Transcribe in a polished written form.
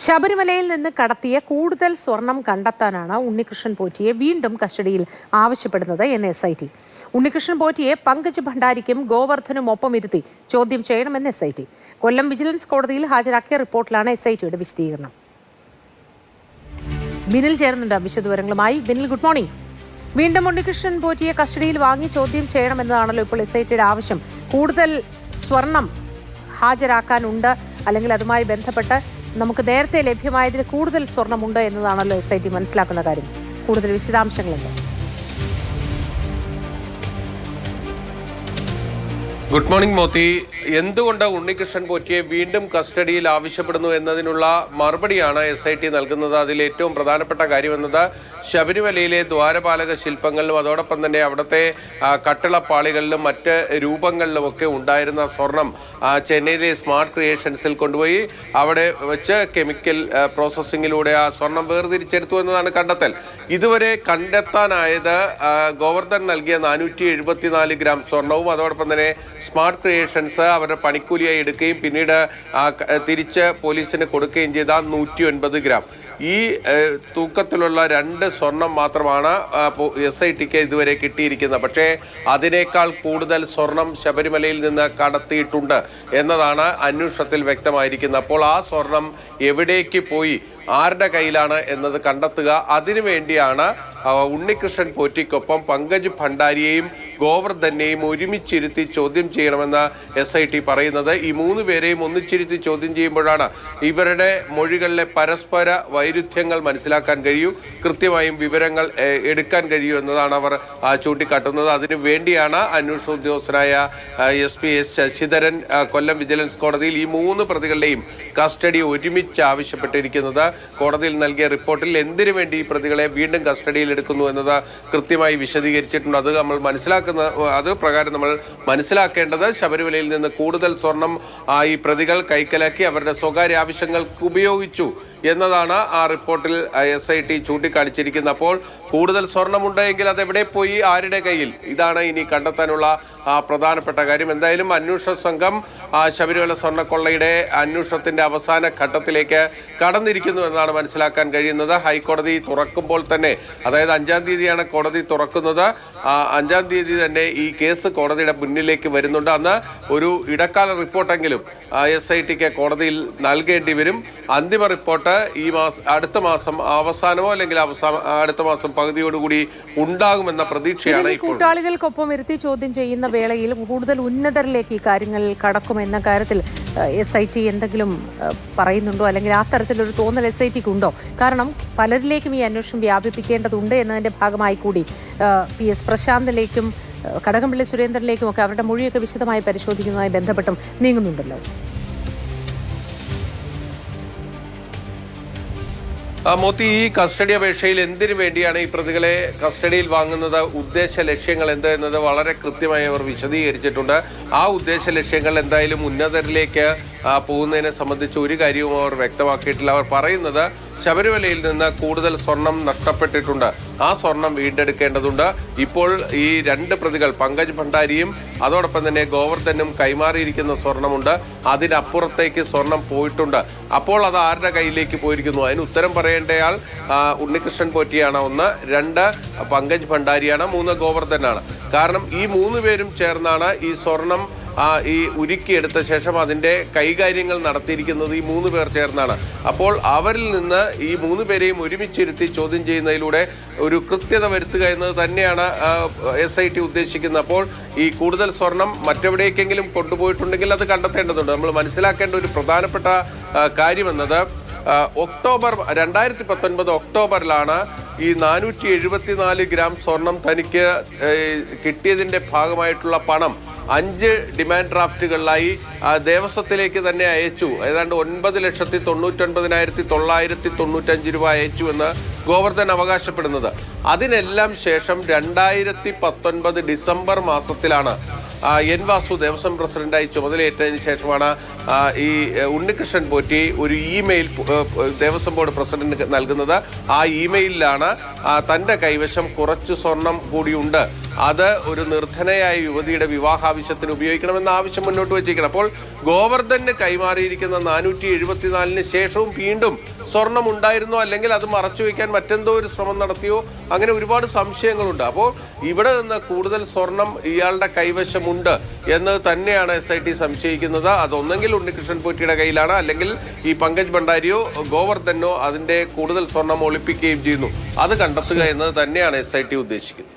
ശബരിമലയിൽ നിന്ന് കടത്തിയ കൂടുതൽ സ്വർണം കണ്ടെത്താനാണ് ഉണ്ണികൃഷ്ണൻ പോറ്റിയെ വീണ്ടും കസ്റ്റഡിയിൽ ആവശ്യപ്പെടുന്നത് എന്ന് SIT. ഉണ്ണികൃഷ്ണൻ പോറ്റിയെ പങ്കജ് ഭണ്ഡാരിക്കും ഗോവർദ്ധനും ഒപ്പം ഇരുത്തി ചോദ്യം ചെയ്യണമെന്ന് SIT. കൊല്ലം വിജിലൻസ് കോടതിയിൽ ഹാജരാക്കിയ റിപ്പോർട്ടിലാണ് SITയുടെ വിശദീകരണം. ബിനിൽ ചേർന്നുണ്ട് വിശദവിവരങ്ങളുമായി. Binil, good morning. വീണ്ടും ഉണ്ണികൃഷ്ണൻ പോറ്റിയെ കസ്റ്റഡിയിൽ വാങ്ങി ചോദ്യം ചെയ്യണമെന്നതാണല്ലോ ഇപ്പോൾ SITയുടെ ആവശ്യം. കൂടുതൽ സ്വർണം ഹാജരാക്കാനുണ്ട്, അല്ലെങ്കിൽ അതുമായി ബന്ധപ്പെട്ട് നമുക്ക് നേരത്തെ ലഭ്യമായതിൽ കൂടുതൽ സ്വർണ്ണമുണ്ട് എന്നതാണല്ലോ SIT മനസ്സിലാക്കുന്ന കാര്യം. കൂടുതൽ വിശദാംശങ്ങളുണ്ട്. Good morning Moti. എന്തുകൊണ്ട് ഉണ്ണികൃഷ്ണൻ പോറ്റിയെ വീണ്ടും കസ്റ്റഡിയിൽ ആവശ്യപ്പെടുന്നു എന്നതിനുള്ള മറുപടിയാണ് SIT നൽകുന്നത്. അതിൽ ഏറ്റവും പ്രധാനപ്പെട്ട കാര്യമെന്നത് ശബരിമലയിലെ ദ്വാരപാലക ശില്പങ്ങളിലും അതോടൊപ്പം തന്നെ അവിടുത്തെ കട്ടിളപ്പാളികളിലും മറ്റ് രൂപങ്ങളിലുമൊക്കെ ഉണ്ടായിരുന്ന സ്വർണം ചെന്നൈയിലെ സ്മാർട്ട് ക്രിയേഷൻസിൽ കൊണ്ടുപോയി അവിടെ വെച്ച് കെമിക്കൽ പ്രോസസ്സിങ്ങിലൂടെ ആ സ്വർണം വേർതിരിച്ചെടുത്തു എന്നതാണ് കണ്ടെത്തൽ. ഇതുവരെ കണ്ടെത്താനായത് ഗോവർദ്ധൻ നൽകിയ 474 ഗ്രാം സ്വർണവും അതോടൊപ്പം തന്നെ സ്മാർട്ട് ക്രിയേഷൻസ് അവരുടെ പണിക്കൂലിയായി എടുക്കുകയും പിന്നീട് തിരിച്ച് പോലീസിന് കൊടുക്കുകയും ചെയ്ത 109 ഗ്രാം. ഈ തൂക്കത്തിലുള്ള 2 സ്വർണം മാത്രമാണ് SITക്ക് ഇതുവരെ കിട്ടിയിരിക്കുന്നത്. പക്ഷേ അതിനേക്കാൾ കൂടുതൽ സ്വർണം ശബരിമലയിൽ നിന്ന് കടത്തിയിട്ടുണ്ട് എന്നതാണ് അന്വേഷണത്തിൽ വ്യക്തമായിരിക്കുന്നത്. അപ്പോൾ ആ സ്വർണം എവിടേക്ക് പോയി, ആരുടെ കയ്യിലാണ് എന്നത് കണ്ടെത്തുക. അതിനുവേണ്ടിയാണ് ഉണ്ണികൃഷ്ണൻ പോറ്റിക്കൊപ്പം പങ്കജ് ഭണ്ഡാരിയെയും ഗോവർദ്ധനെയും ഒരുമിച്ചിരുത്തി ചോദ്യം ചെയ്യണമെന്ന് SIT പറയുന്നത്. ഈ 3 പേരെയും ഒന്നിച്ചിരുത്തി ചോദ്യം ചെയ്യുമ്പോഴാണ് ഇവരുടെ മൊഴികളിലെ പരസ്പര വൈരുദ്ധ്യങ്ങൾ മനസ്സിലാക്കാൻ കഴിയൂ, കൃത്യമായും വിവരങ്ങൾ എടുക്കാൻ കഴിയൂ എന്നതാണ് അവർ ചൂണ്ടിക്കാട്ടുന്നത്. അതിനു വേണ്ടിയാണ് അന്വേഷണ ഉദ്യോഗസ്ഥനായ SP S ശശിധരൻ കൊല്ലം വിജിലൻസ് കോടതിയിൽ ഈ 3 പ്രതികളുടെയും കസ്റ്റഡി ഒരുമിച്ച് ആവശ്യപ്പെട്ടിരിക്കുന്നത്. കോടതിയിൽ നൽകിയ റിപ്പോർട്ടിൽ എന്തിനു വേണ്ടി ഈ പ്രതികളെ വീണ്ടും കസ്റ്റഡിയിൽ എടുക്കുന്നു എന്നത് കൃത്യമായി വിശദീകരിച്ചിട്ടുണ്ട്. അത് പ്രകാരം നമ്മൾ മനസ്സിലാക്കേണ്ടത് ശബരിമലയിൽ നിന്ന് കൂടുതൽ സ്വർണം ഈ പ്രതികൾ കൈക്കലാക്കി അവരുടെ സ്വകാര്യ ആവശ്യങ്ങൾക്ക് ഉപയോഗിച്ചു എന്നതാണ് ആ റിപ്പോർട്ടിൽ SIT ചൂണ്ടിക്കാണിച്ചിരിക്കുന്നത്. അപ്പോൾ കൂടുതൽ സ്വർണമുണ്ടെങ്കിൽ അതെവിടെ പോയി, ആരുടെ കയ്യിൽ, ഇതാണ് ഇനി കണ്ടെത്താനുള്ള പ്രധാനപ്പെട്ട കാര്യം. എന്തായാലും അന്വേഷണ സംഘം ശബരിമല സ്വർണ്ണക്കൊള്ളയുടെ അന്വേഷണത്തിന്റെ അവസാന ഘട്ടത്തിലേക്ക് കടന്നിരിക്കുന്നു എന്നാണ് മനസ്സിലാക്കാൻ കഴിയുന്നത്. ഹൈക്കോടതി തുറക്കുമ്പോൾ തന്നെ, അതായത് 5-ാം തീയതിയാണ് കോടതി തുറക്കുന്നത്, 5-ാം തീയതി തന്നെ ഈ കേസ് കോടതിയുടെ മുന്നിലേക്ക് വരുന്നുണ്ട്. അന്ന് ഒരു ഇടക്കാല റിപ്പോർട്ടെങ്കിലും SITക്ക് കോടതിയിൽ നൽകേണ്ടി വരും. അന്തിമ റിപ്പോർട്ട് അടുത്ത മാസം അവസാനമോ അല്ലെങ്കിൽ അടുത്ത മാസം പകുതിയോടുകൂടി ഉണ്ടാകുമെന്ന പ്രതീക്ഷയാണ്. കൂട്ടാളികൾക്കൊപ്പം ഇരുത്തി ചോദ്യം ചെയ്യുന്ന വേളയിൽ കൂടുതൽ ഉന്നതരിലേക്ക് ഈ കാര്യങ്ങൾ കടക്കുമെന്ന കാര്യത്തിൽ SIT എന്തെങ്കിലും പറയുന്നുണ്ടോ, അല്ലെങ്കിൽ ആ തരത്തിലൊരു തോന്നൽ SITക്ക് ഉണ്ടോ? കാരണം പലരിലേക്കും ഈ അന്വേഷണം വ്യാപിപ്പിക്കേണ്ടതുണ്ട് എന്നതിന്റെ ഭാഗമായി കൂടി PS പ്രശാന്തിലേക്കും കടകംപള്ളി സുരേന്ദ്രനിലേക്കും ഒക്കെ അവരുടെ മൊഴിയൊക്കെ വിശദമായി പരിശോധിക്കുന്നതുമായി ബന്ധപ്പെട്ടും നീങ്ങുന്നുണ്ടല്ലോ. മോത്തി, ഈ കസ്റ്റഡി അപേക്ഷയിൽ എന്തിനു വേണ്ടിയാണ് ഈ പ്രതികളെ കസ്റ്റഡിയിൽ വാങ്ങുന്നത്, ഉദ്ദേശ ലക്ഷ്യങ്ങൾ എന്ത് എന്നത് വളരെ കൃത്യമായി അവർ വിശദീകരിച്ചിട്ടുണ്ട്. ആ ഉദ്ദേശ ലക്ഷ്യങ്ങൾ എന്തായാലും ഉന്നതരിലേക്ക് പോകുന്നതിനെ സംബന്ധിച്ച് ഒരു കാര്യവും അവർ വ്യക്തമാക്കിയിട്ടില്ല. അവർ പറയുന്നത് ശബരിമലയിൽ നിന്ന് കൂടുതൽ സ്വർണം നഷ്ടപ്പെട്ടിട്ടുണ്ട്, ആ സ്വർണം വീണ്ടെടുക്കേണ്ടതുണ്ട്. ഇപ്പോൾ ഈ 2 പ്രതികൾ പങ്കജ് ഭണ്ഡാരിയും അതോടൊപ്പം തന്നെ ഗോവർദ്ധനും കൈമാറിയിരിക്കുന്ന സ്വർണമുണ്ട്, അതിനപ്പുറത്തേക്ക് സ്വർണം പോയിട്ടുണ്ട്. അപ്പോൾ അത് ആരുടെ കയ്യിലേക്ക് പോയിരിക്കുന്നു? അതിന് ഉത്തരം പറയേണ്ടയാൾ ഉണ്ണികൃഷ്ണൻ പോറ്റിയാണ് 1, 2 പങ്കജ് ഭണ്ഡാരിയാണ്, 3 ഗോവർദ്ധനാണ്. കാരണം ഈ 3 പേരും ചേർന്നാണ് ഈ സ്വർണം ഈ ഉരുക്കിയെടുത്ത ശേഷം അതിന്റെ കൈകാര്യങ്ങൾ നടത്തിയിരിക്കുന്നത് ഈ 3 പേർ ചേർന്നാണ്. അപ്പോൾ അവരിൽ നിന്ന് ഈ 3 പേരെയും ഒരുമിച്ചിരുത്തി ചോദ്യം ചെയ്യുന്നതിലൂടെ ഒരു കൃത്യത വരുത്തുക എന്നത് തന്നെയാണ് SIT ഉദ്ദേശിക്കുന്നത്. അപ്പോൾ ഈ കൂടുതൽ സ്വർണം മറ്റെവിടേക്കെങ്കിലും കൊണ്ടുപോയിട്ടുണ്ടെങ്കിൽ അത് കണ്ടെത്തേണ്ടതുണ്ട്. നമ്മൾ മനസ്സിലാക്കേണ്ട ഒരു പ്രധാനപ്പെട്ട കാര്യമെന്നത് 2019 ഒക്ടോബറിലാണ് ഈ 474 ഗ്രാം സ്വർണം തനിക്ക് കിട്ടിയതിന്റെ ഭാഗമായിട്ടുള്ള പണം 5 ഡിമാൻഡ് ഡ്രാഫ്റ്റുകളിലായി ദേവസ്വത്തിലേക്ക് തന്നെ അയച്ചു. ഏതാണ്ട് 9,99,995 രൂപ അയച്ചു എന്ന് ഗോവർദ്ധൻ അവകാശപ്പെടുന്നത്. അതിനെല്ലാം ശേഷം 2019 ഡിസംബർ മാസത്തിലാണ് എൻ വാസു ദേവസ്വം പ്രസിഡന്റായി ചുമതലയേറ്റതിന് ശേഷമാണ് ഈ ഉണ്ണികൃഷ്ണൻ പോറ്റി ഒരു ഇമെയിൽ ദേവസ്വം ബോർഡ് പ്രസിഡന്റ് നൽകുന്നത്. ആ ഇമെയിലിലാണ് തന്റെ കൈവശം കുറച്ച് സ്വർണം കൂടിയുണ്ട്, അത് ഒരു നിർധനയായ യുവതിയുടെ വിവാഹാവശ്യത്തിന് ഉപയോഗിക്കണമെന്ന ആവശ്യം മുന്നോട്ട് വെച്ചിരിക്കണം. അപ്പോൾ ഗോവർദ്ധന് കൈമാറിയിരിക്കുന്ന 474 ശേഷവും വീണ്ടും സ്വർണം ഉണ്ടായിരുന്നോ, അല്ലെങ്കിൽ അത് മറച്ചു വയ്ക്കാൻ മറ്റെന്തോ ഒരു ശ്രമം നടത്തിയോ, അങ്ങനെ ഒരുപാട് സംശയങ്ങളുണ്ട്. അപ്പോൾ ഇവിടെ നിന്ന് കൂടുതൽ സ്വർണം ഇയാളുടെ കൈവശമുണ്ട് എന്ന് തന്നെയാണ് SIT സംശയിക്കുന്നത്. അതൊന്നെങ്കിൽ ഉണ്ണികൃഷ്ണൻ പോറ്റിയുടെ കയ്യിലാണ്, അല്ലെങ്കിൽ ഈ പങ്കജ് ഭണ്ഡാരിയോ ഗോവർദ്ധനോ അതിന്റെ കൂടുതൽ സ്വർണം ഒളിപ്പിക്കുകയും ചെയ്യുന്നു. അത് കണ്ടെത്തുക എന്നത് തന്നെയാണ് SIT ഉദ്ദേശിക്കുന്നത്.